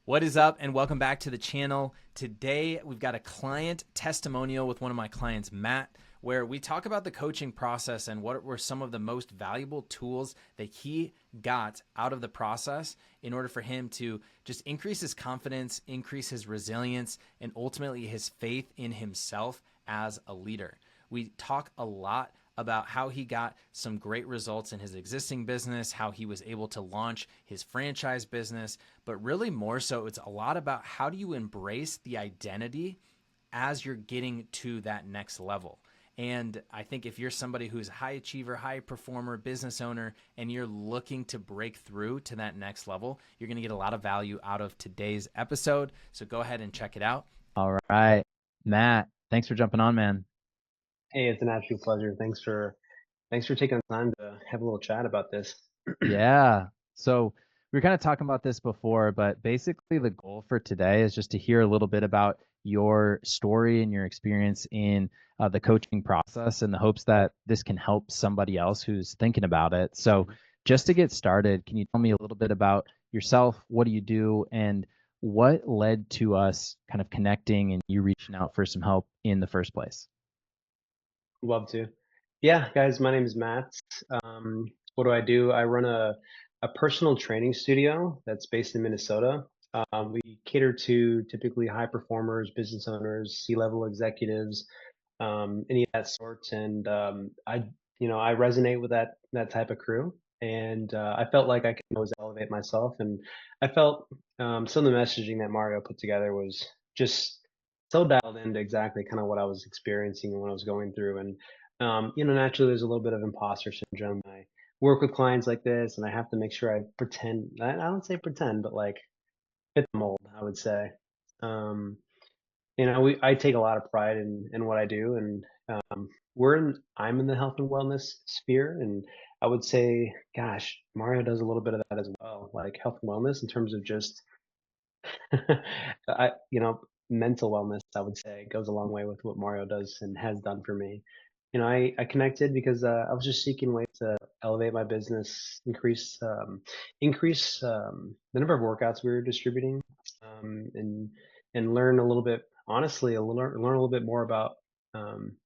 What is up, and welcome back to the channel. Today, we've got a client testimonial with one of my clients, Matt, where we talk about the coaching process and what were some of the most valuable tools that he got out of the process in order for him to just increase his confidence, increase his resilience, and ultimately his faith in himself as a leader. We talk a lot about how he got some great results in his existing business, how he was able to launch his franchise business, but really more so, it's a lot about how do you embrace the identity as you're getting to that next level. And I think if you're somebody who's a high achiever, high performer, business owner, and you're looking to break through to that next level, you're going to get a lot of value out of today's episode. So go ahead and check it out. All right, Matt, thanks for jumping on, man. Hey, it's an absolute pleasure. Thanks for taking the time to have a little chat about this. Yeah. So we were kind of talking about this before, but basically the goal for today is just to hear a little bit about your story and your experience in the coaching process in the hopes that this can help somebody else who's thinking about it. So just to get started, can you tell me a little bit about yourself? What do you do? And what led to us kind of connecting and you reaching out for some help in the first place? Love to. Yeah, guys, my name is Matt. Um, what do I do? I run a personal training studio that's based in Minnesota. We cater to typically high performers, business owners, C-level executives, any of that sort. And I resonate with that type of crew. And I felt like I could always elevate myself. And I felt some of the messaging that Mario put together was just so dialed into exactly kind of what I was experiencing and what I was going through. And naturally, there's a little bit of imposter syndrome. I work with clients like this, and I have to make sure I pretend. I don't say pretend, but like fit the mold, I would say. Um, I take a lot of pride in what I do, and I'm in the health and wellness sphere, and I would say, gosh, Mario does a little bit of that as well, like health and wellness in terms of just, I mental wellness. I would say goes a long way with what Mario does and has done for me. I connected because I was just seeking ways to elevate my business, increase the number of workouts we were distributing, and learn a little bit, honestly, learn a little bit more about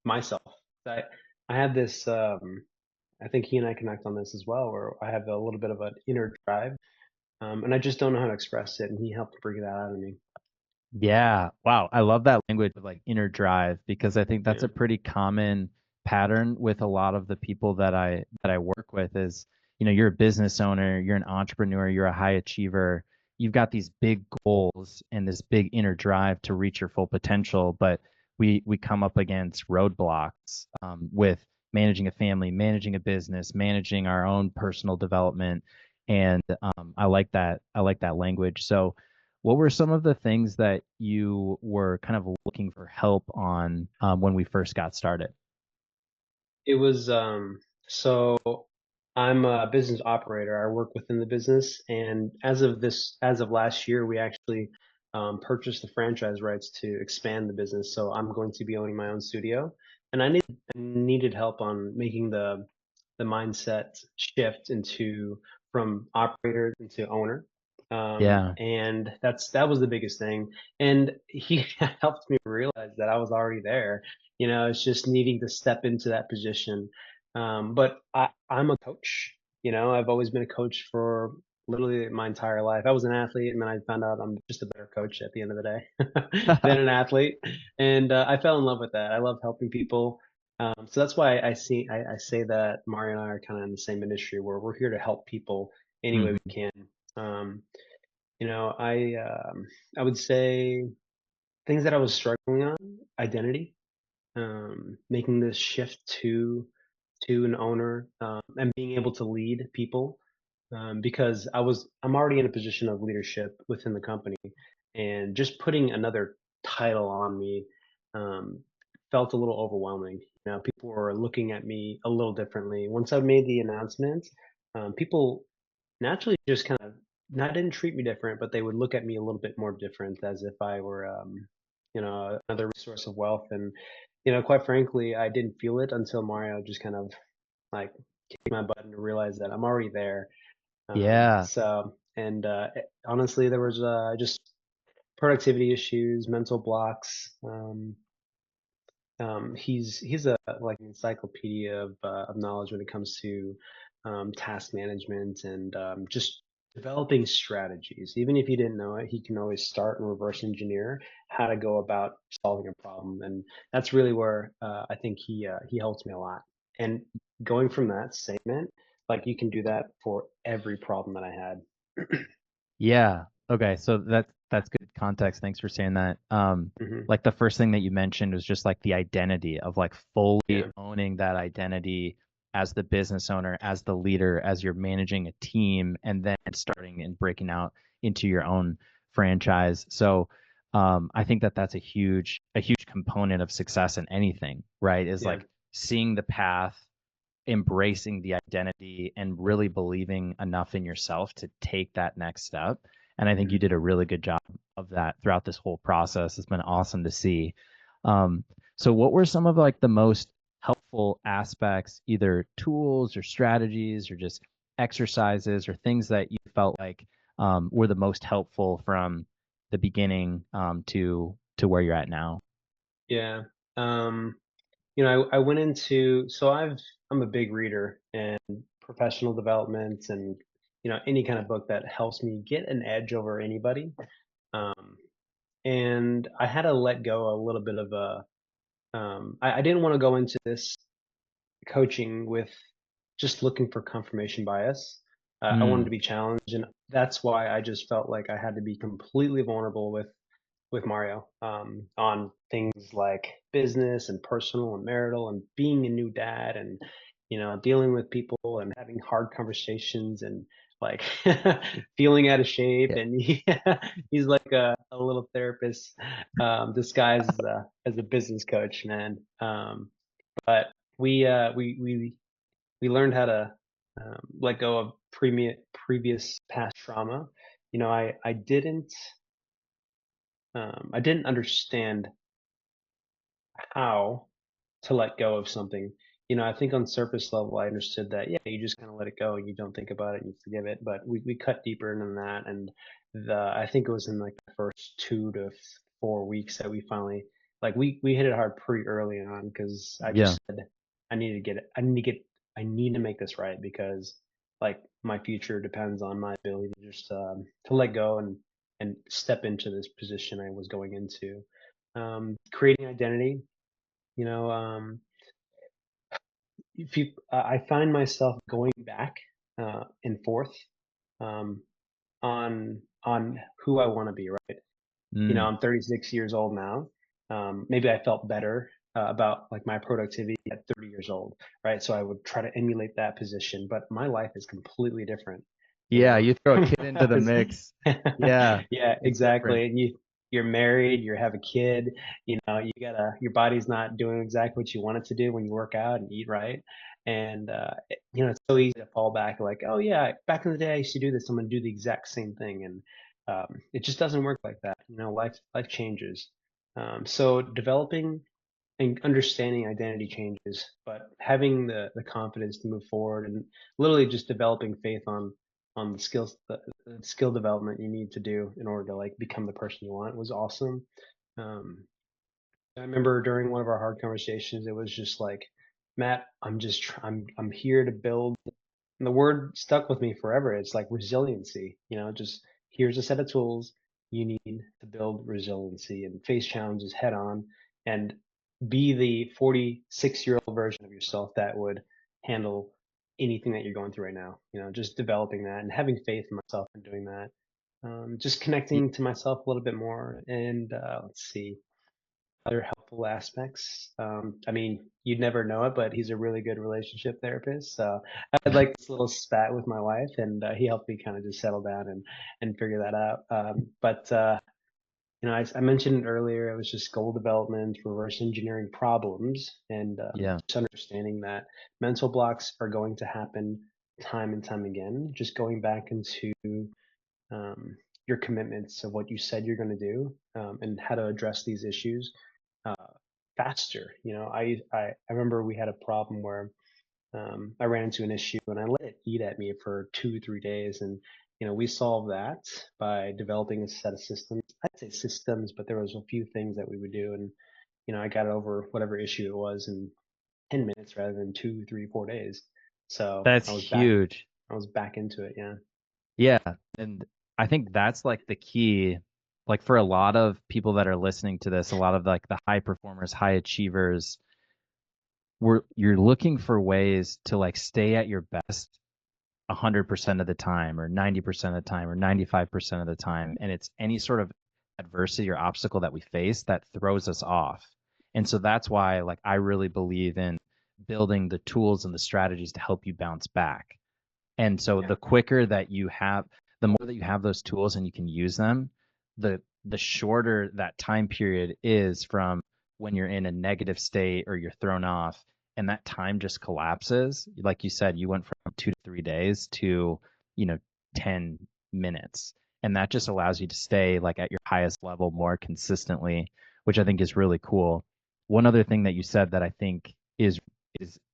myself. I I have this. I think he and I connect on this as well, where I have a little bit of an inner drive, and I just don't know how to express it, and he helped bring that out of me. Yeah. Wow. I love that language of like inner drive because I think that's Yeah. a pretty common pattern with a lot of the people that I work with is, you're a business owner, you're an entrepreneur, you're a high achiever. You've got these big goals and this big inner drive to reach your full potential, but we come up against roadblocks with managing a family, managing a business, managing our own personal development, and I like that. I like that language. So what were some of the things that you were kind of looking for help on when we first got started? It was so I'm a business operator. I work within the business, and as of last year, we actually purchased the franchise rights to expand the business. So I'm going to be owning my own studio, and I needed help on making the mindset shift into from operator into owner. Yeah. And that was the biggest thing. And he helped me realize that I was already there. It's just needing to step into that position. But I'm a coach. I've always been a coach for literally my entire life. I was an athlete, and then I found out I'm just a better coach at the end of the day than an athlete. And I fell in love with that. I love helping people. So that's why I say that Mario and I are kind of in the same industry where we're here to help people any way we Mhm. can. Um, you know, I um, I would say things that I was struggling on: identity, making this shift to an owner, and being able to lead people, because I'm already in a position of leadership within the company, and just putting another title on me um, felt a little overwhelming. People were looking at me a little differently once I made the announcement. People naturally just kind of not didn't treat me different, but they would look at me a little bit more different, as if I were, another resource of wealth. And quite frankly, I didn't feel it until Mario just kind of like kicked my butt and realized that I'm already there. Yeah. So And honestly, there was just productivity issues, mental blocks. He's a like an encyclopedia of knowledge when it comes to task management and just developing strategies. Even if he didn't know it, he can always start and reverse engineer how to go about solving a problem, and that's really where I think he helped me a lot. And going from that statement, like you can do that for every problem that I had. Yeah. Okay. So that's good context. Thanks for saying that. Hmm. Like the first thing that you mentioned was just like the identity of like fully Yeah, owning that identity as the business owner, as the leader, as you're managing a team, and then starting and breaking out into your own franchise. So I think that that's a huge component of success in anything, right? Is yeah, like seeing the path, embracing the identity, and really believing enough in yourself to take that next step. And I think you mhm. did a really good job of that throughout this whole process. It's been awesome to see. Um, so what were some of like the most helpful aspects, either tools or strategies or just exercises or things that you felt like were the most helpful from the beginning to where you're at now? Yeah. Um, I went into so I'm a big reader and professional development and any kind of book that helps me get an edge over anybody. Um, and I had to let go a little bit of a I didn't want to go into this coaching with just looking for confirmation bias. I wanted to Mm, be challenged, and that's why I just felt like I had to be completely vulnerable with Mario on things like business and personal and marital and being a new dad and dealing with people and having hard conversations and like feeling out of shape yeah. and he's like a little therapist disguised as a business coach, man. But we learned how to let go of previous past trauma. I didn't understand how to let go of something. I think on surface level, I understood that, yeah, you just kind of let it go and you don't think about it and you forgive it. But we cut deeper into that. And I think it was in like the first 2 to 4 weeks that we finally, like, we hit it hard pretty early on because I Yeah. just said, I need to get it. I need to make this right because like my future depends on my ability to just, to let go and step into this position I was going into. Creating identity, you know, if you I find myself going back and forth um, on who I want to be. Right? Mm. I'm 36 years old now. Maybe I felt better about like my productivity at 30 years old, right? So I would try to emulate that position, but my life is completely different. You Yeah, know, you throw a kid into the mix. Yeah, yeah, it's different. exactly. And you're married, you have a kid. You gotta your body's not doing exactly what you want it to do when you work out and eat right. And it's so easy to fall back like, oh yeah, back in the day I used to do this. I'm gonna do the exact same thing, and it just doesn't work like that. Life changes. So developing and understanding identity changes, but having the confidence to move forward and literally just developing faith on the skill development you need to do in order to like become the person you want was awesome. Um, I remember during one of our hard conversations, it was just like, Matt, I'm here to build, and the word stuck with me forever. It's like resiliency, just here's a set of tools you need to build resiliency and face challenges head on and be the 46-year-old version of yourself that would handle anything that you're going through right now. Just developing that and having faith in myself and doing that. Just Y- connecting to myself a little bit more. And let's see other helpful aspects. I mean, you'd never know it, but he's a really good relationship therapist. So I had like this little spat with my wife, and he helped me kind of just settle down and figure that out. But I mentioned it earlier. It was just goal development, reverse engineering problems, and Yeah. just understanding that mental blocks are going to happen time and time again. Just going back into um, your commitments of what you said you're going to do and how to address these issues uh, faster. I remember we had a problem where I ran into an issue and I let it eat at me for 2, 3 days, and we solved that by developing a set of systems. I'd say systems, but there was a few things that we would do, and I got over whatever issue it was in 10 minutes rather than 2, 3, 4 days. So That's huge. I was back into it. Yeah. Yeah. And I think that's like the key, like for a lot of people that are listening to this, a lot of like the high performers, high achievers, you're looking for ways to like stay at your best 100% of the time or 90% of the time or 95% of the time. And it's any sort of adversity or obstacle that we face that throws us off. And so that's why like I really believe in building the tools and the strategies to help you bounce back. And so Yeah. the quicker that you have, the more that you have those tools and you can use them, the shorter that time period is from when you're in a negative state or you're thrown off and that time just collapses. Like you said, you went from 2 to 3 days to, you know, 10 minutes. And that just allows you to stay like at your highest level more consistently, which I think is really cool. One other thing that you said that I think is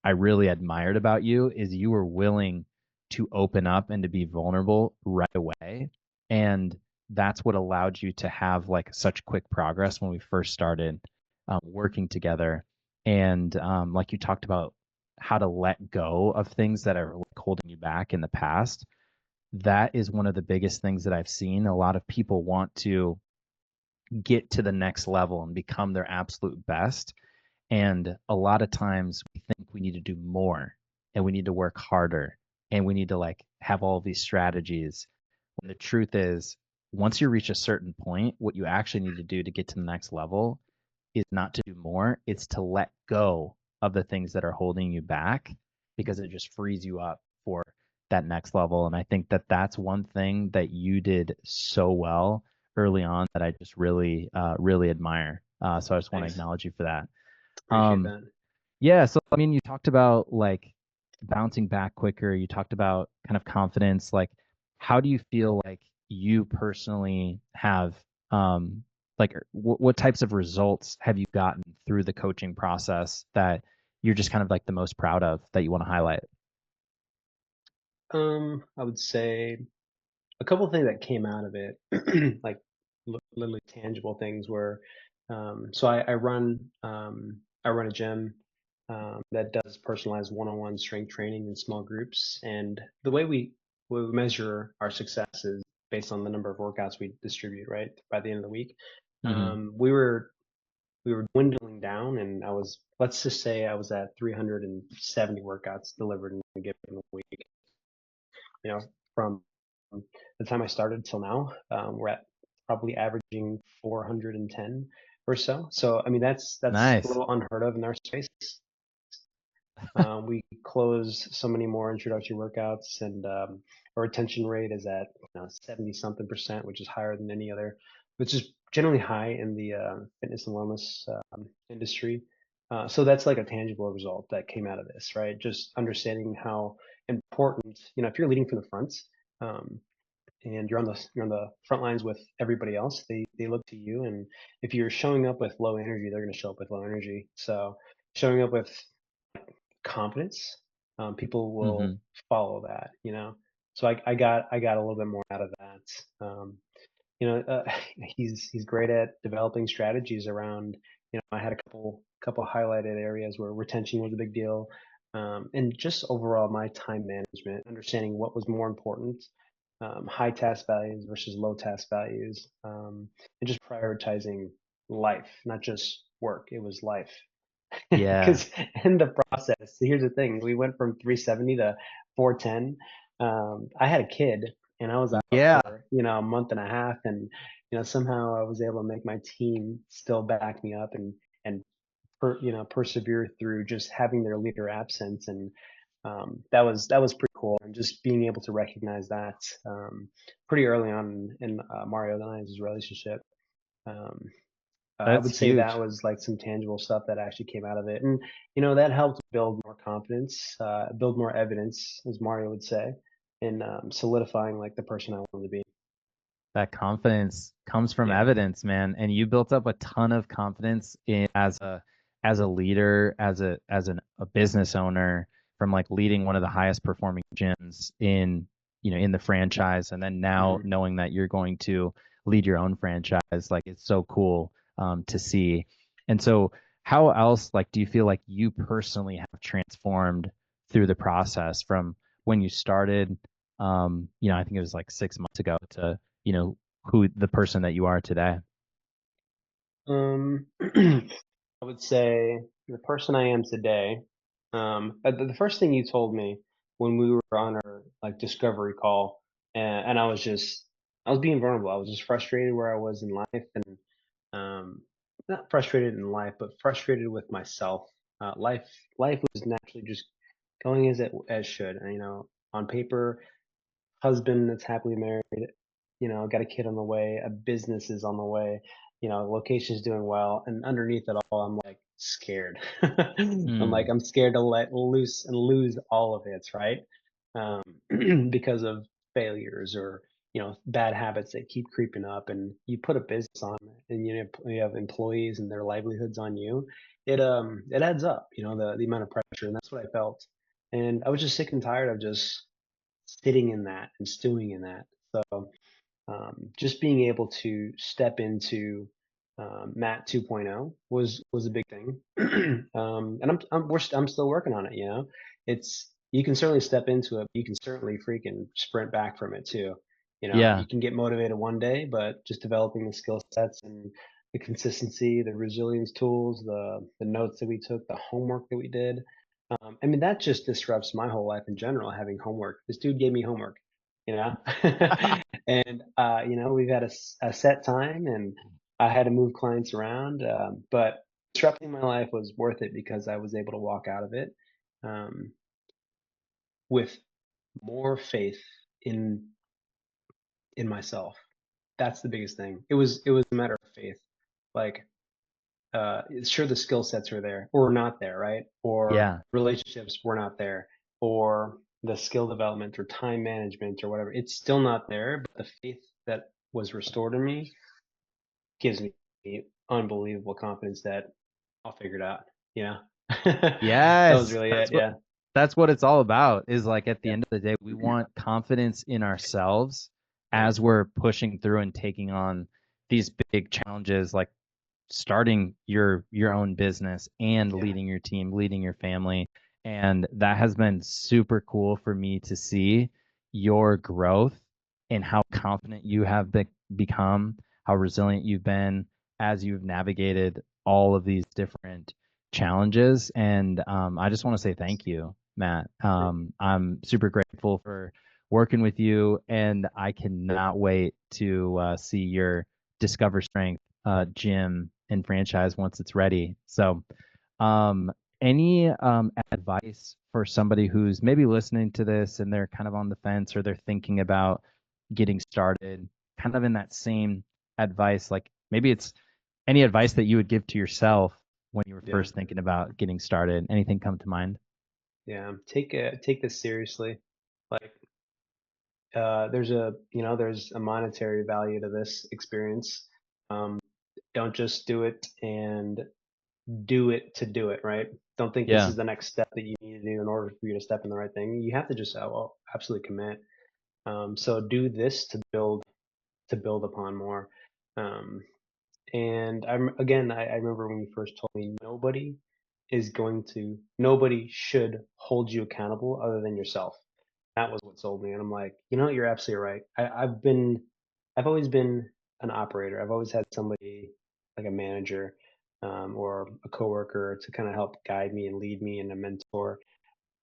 I really admired about you is you were willing to open up and to be vulnerable right away. And that's what allowed you to have like such quick progress when we first started working together. And like you talked about how to let go of things that are like, holding you back in the past. That is one of the biggest things that I've seen. A lot of people want to get to the next level and become their absolute best. And a lot of times we think we need to do more and we need to work harder and we need to like have all of these strategies. When the truth is, once you reach a certain point, what you actually need to do to get to the next level is not to do more, it's to let go of the things that are holding you back because it just frees you up for that next level. And I think that that's one thing that you did so well early on that I just really, really admire. So I just want to Thanks. acknowledge you for that. Appreciate Um, that. yeah, so I mean, you talked about like bouncing back quicker. You talked about kind of confidence. Like, how do you feel like you personally have, like, what types of results have you gotten through the coaching process that you're just kind of like the most proud of that you want to highlight? I would say a couple of things that came out of it, like literally tangible things were, so I run a gym that does personalized one-on-one strength training in small groups, and the way we measure our success is based on the number of workouts we distribute, right? By the end of the week, Hmm. we were dwindling down, and let's just say I was at 370 workouts delivered in a given week. You know, from the time I started till now, we're at probably averaging 410 or so. So I mean, that's a Nice. little unheard of in our space. We close so many more introductory workouts, and our retention rate is at 70 something percent, which is higher than any other, which is generally high in the fitness and wellness industry. So that's like a tangible result that came out of this, right? Just understanding how important, if you're leading from the front, um, and you're on the front lines with everybody else, they look to you, and if you're showing up with low energy, they're going to show up with low energy. So showing up with confidence, people will Hmm. follow that. So I got a little bit more out of that. You know, uh, he's great at developing strategies around. I had a couple highlighted areas where retention was a big deal, and just overall my time management, understanding what was more important, high task values versus low task values, and just prioritizing life, not just work. It was life. Yeah. Because in the process, here's the thing: we went from 370 to 410. I had a kid, and I was out Yeah. for a month and a half, and somehow I was able to make my team still back me up and persevere through just having their leader absent, and that was pretty cool, and just being able to recognize that pretty early on in Mario and I's relationship. Um, I That's would say that huge. was like some tangible stuff that actually came out of it. And, that helped build more confidence, build more evidence, as Mario would say, in solidifying like the person I wanted to be. That confidence comes from Yeah. evidence, man. And you built up a ton of confidence as a leader, a business owner from like leading one of the highest performing gyms in, in the franchise, and then now Mhm. knowing that you're going to lead your own franchise, like it's so cool to see. And so, how else like do you feel like you personally have transformed through the process from when you started? I think it was like 6 months ago to who the person that you are today. I would say the person I am today. The first thing you told me when we were on our like discovery call, and I was being vulnerable. I was just frustrated where I was in life, and not frustrated in life, but frustrated with myself. Life was naturally just going as should. And, on paper, husband that's happily married, got a kid on the way, a business is on the way, location's doing well, and underneath it all, I'm like scared. Mm, I'm scared to let loose and lose all of it, right? Because of failures or bad habits that keep creeping up, and you put a business on, and you have employees and their livelihoods on you. It adds up, the amount of pressure, and that's what I felt. And I was just sick and tired of just sitting in that and stewing in that. So just being able to step into Matt 2.0 was a big thing, and I'm still working on it. It's you can certainly step into it. But you can certainly freaking sprint back from it too. yeah. You can get motivated one day, but just developing the skill sets and the consistency, the resilience tools, the notes that we took, the homework that we did. I mean, that just disrupts my whole life in general, having homework. This dude gave me homework, you know? And, we've had a set time and I had to move clients around. But disrupting my life was worth it because I was able to walk out of it um, with more faith in in myself. That's the biggest thing. It was a matter of faith. Like, sure, the skill sets are there or not there, right? Or Yeah. relationships were not there, or the skill development or time management or whatever. It's still not there, but the faith that was restored in me gives me unbelievable confidence that I'll figure it out. You know, that was Yes, really it. Yeah. that's what it's all about. Is like at the Yeah. end of the day, we want confidence in ourselves Yeah. as we're pushing through and taking on these big challenges, like starting your own business and Yeah. leading your team, leading your family. And that has been super cool for me to see your growth and how confident you have become, how resilient you've been as you've navigated all of these different challenges. And I just want to say thank you, Matt. Thank you. I'm super grateful for working with you, and I cannot wait to see your Discover Strength gym and franchise once it's ready. So, um, any advice for somebody who's maybe listening to this and they're kind of on the fence or they're thinking about getting started, kind of in that same advice, like maybe it's any advice that you would give to yourself when you were Yeah. first thinking about getting started? Anything come to mind? Yeah. Take this seriously. Like, there's a monetary value to this experience. Um, don't just do it and do it to do it, right? Don't think this Yeah. is the next step that you need to do in order for you to step in the right thing. You have to just absolutely commit. So do this to build upon more. Um, and I remember when you first told me nobody should hold you accountable other than yourself. That was what sold me. And I'm like, you're absolutely right. I've always been an operator. I've always had somebody like a manager, or a coworker to kind of help guide me and lead me and a mentor.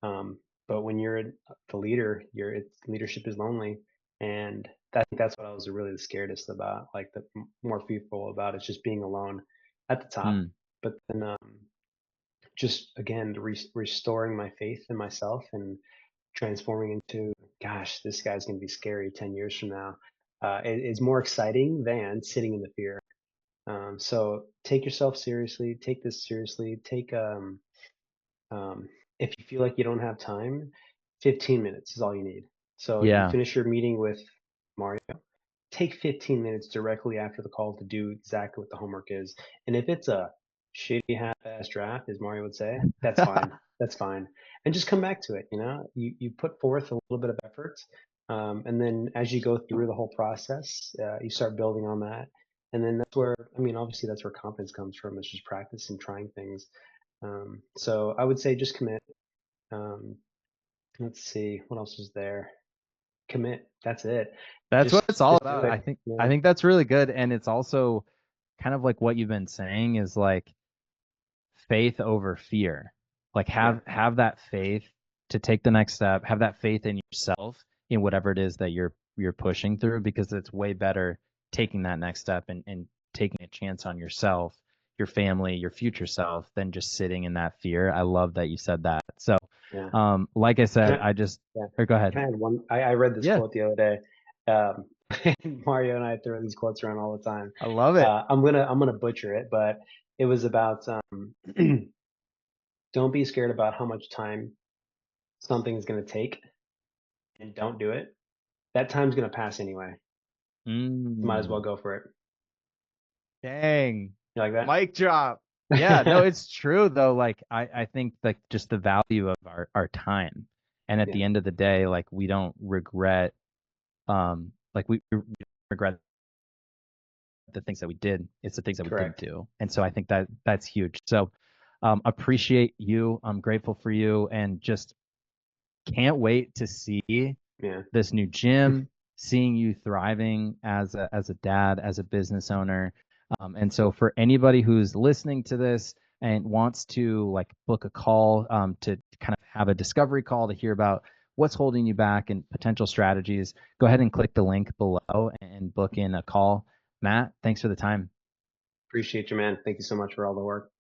But when you're the leader, leadership is lonely, and I think that's what I was really the scaredest about, like the more fearful about, is just being alone at the top. Mm, But then, just again, restoring my faith in myself and transforming into, gosh, this guy's going to be scary 10 years from now. Is more exciting than sitting in the fear. So take yourself seriously. Take this seriously. Um, if you feel like you don't have time, 15 minutes is all you need. So you yeah. finish your meeting with Mario, take 15 minutes directly after the call to do exactly what the homework is. And if it's a shitty half-ass draft, as Mario would say, that's fine. That's fine. And just come back to it. You put forth a little bit of effort. And then as you go through the whole process, you start building on that. And then that's where, I mean, obviously that's where confidence comes from. It's just practice and trying things. So I would say just commit. Um, let's see, what else is there? Commit. That's it. That's what it's all Just do about. it. I Yeah. think that's really good. And it's also kind of like what you've been saying is like faith over fear. Like Yeah. have that faith to take the next step, have that faith in yourself in whatever it is that you're pushing through, because it's way better taking that next step and taking a chance on yourself, your family, your future self, than just sitting in that fear. I love that you said that. So Yeah. like I Can said, I, I just yeah. or go ahead. Can I add one? I read this Yeah, quote the other day. Mario and I throw these quotes around all the time. I love it. I'm gonna butcher it, but it was about don't be scared about how much time something's gonna take, and don't do it. That time's gonna pass anyway. Might as well Mm, go for it. dang. You like that? Mic drop. Yeah, no, it's true though. Like I think like just the value of our time. And at Yeah. the end of the day, like we don't regret like we regret the things that we did. It's the things that we didn't Correct. do. And so I think that that's huge. So appreciate you. I'm grateful for you, and just can't wait to see Yeah. this new gym, seeing you thriving as a dad, as a business owner. And so for anybody who's listening to this and wants to like book a call to kind of have a discovery call to hear about what's holding you back and potential strategies, go ahead and click the link below and book in a call. Matt, thanks for the time. Appreciate you, man. Thank you so much for all the work.